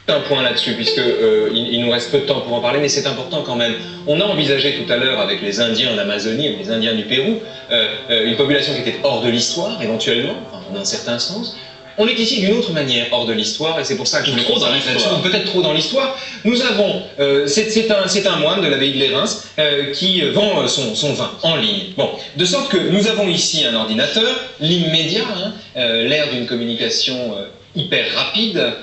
Un point là-dessus, puisque il nous reste peu de temps pour en parler, mais c'est important quand même. On a envisagé tout à l'heure avec les Indiens en Amazonie, les Indiens du Pérou, une population qui était hors de l'histoire, éventuellement, enfin, dans un certain sens. On est ici d'une autre manière hors de l'histoire, et c'est pour ça que je voulais qu'on s'arrête là-dessus, peut-être trop dans l'histoire. Nous avons, c'est un moine de l'abbaye de Lérins qui vend son vin en ligne. Bon, de sorte que nous avons ici un ordinateur, l'immédiat, l'ère d'une communication hyper rapide,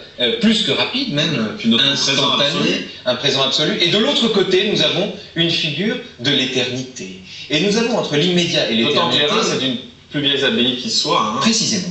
plus que rapide, même instantanée, un présent absolu. Et de l'autre côté, nous avons une figure de l'éternité. Et nous avons entre l'immédiat et l'éternité... D'autant que Lérins, c'est une plus vieille abbaye qui soit. Hein. Précisément.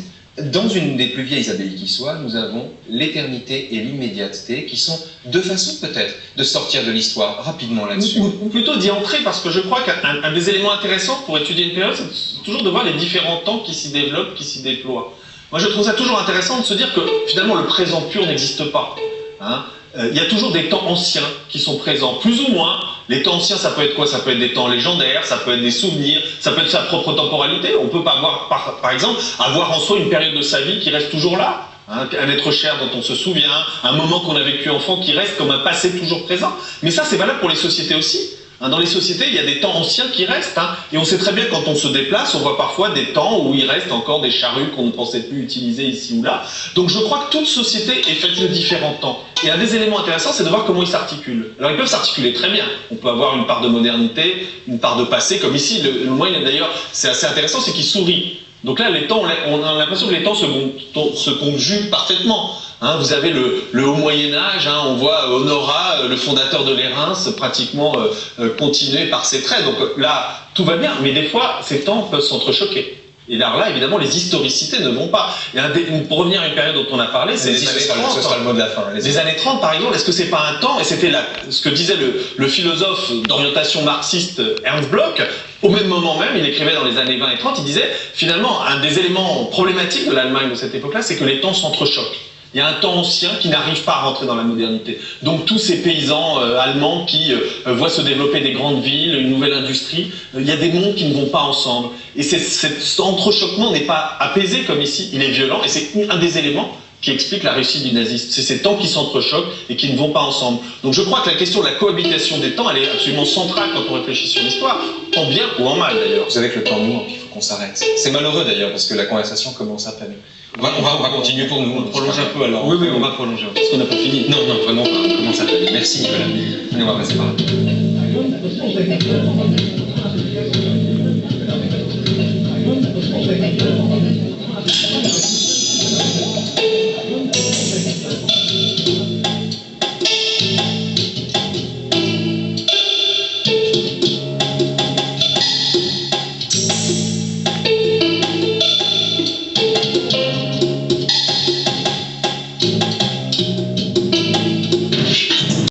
Dans une des plus vieilles abbayes qui soit, nous avons l'éternité et l'immédiateté, qui sont deux façons peut-être de sortir de l'histoire rapidement là-dessus. Ou plutôt d'y entrer, parce que je crois qu'un des éléments intéressants pour étudier une période, c'est toujours de voir les différents temps qui s'y développent, qui s'y déploient. Moi, je trouve ça toujours intéressant de se dire que, finalement, le présent pur n'existe pas. Hein. Il y a toujours des temps anciens qui sont présents, plus ou moins. Les temps anciens, ça peut être quoi? Ça peut être des temps légendaires, ça peut être des souvenirs, ça peut être sa propre temporalité. On peut pas avoir, par exemple, avoir en soi une période de sa vie qui reste toujours là. Hein, un être cher dont on se souvient, un moment qu'on a vécu enfant qui reste comme un passé toujours présent. Mais ça, c'est valable pour les sociétés aussi. Dans les sociétés, il y a des temps anciens qui restent, hein, et on sait très bien quand on se déplace, on voit parfois des temps où il reste encore des charrues qu'on ne pensait plus utiliser ici ou là. Donc je crois que toute société est faite de différents temps. Et un des éléments intéressants, c'est de voir comment ils s'articulent. Alors ils peuvent s'articuler très bien. On peut avoir une part de modernité, une part de passé, comme ici. Le moyen d'ailleurs, c'est assez intéressant, c'est qu'il sourit. Donc là, les temps, on a l'impression que les temps se conjuguent parfaitement. Hein, vous avez le haut Moyen-Âge, hein, on voit Honorat, le fondateur de Lérins, pratiquement continuer par ses traits. Donc là, tout va bien, mais des fois, ces temps peuvent s'entrechoquer. Et là, évidemment, les historicités ne vont pas. Pour revenir à une période dont on a parlé, c'est les années 30. Ce sera le mot de la fin. Les années 30, par exemple, est-ce que c'est pas un temps, et c'était ce que disait le philosophe d'orientation marxiste Ernst Bloch, au même moment même, il écrivait dans les années 20 et 30, il disait, finalement, un des éléments problématiques de l'Allemagne de cette époque-là, c'est que les temps s'entrechoquent. Il y a un temps ancien qui n'arrive pas à rentrer dans la modernité. Donc tous ces paysans allemands qui voient se développer des grandes villes, une nouvelle industrie, il y a des mondes qui ne vont pas ensemble. Et cet entrechoquement n'est pas apaisé comme ici, il est violent, et c'est un des éléments qui explique la réussite du nazisme. C'est ces temps qui s'entrechoquent et qui ne vont pas ensemble. Donc je crois que la question de la cohabitation des temps, elle est absolument centrale quand on réfléchit sur l'histoire, en bien ou en mal d'ailleurs. Vous savez que le temps nous, il faut qu'on s'arrête. C'est malheureux d'ailleurs, parce que la conversation commence à peine. On va continuer pour nous. On prolonge un peu alors. Oui, on va prolonger. Parce qu'on n'a pas fini. Non, vraiment, on commence à peine. Merci Nicolas. Allez, on va passer par là.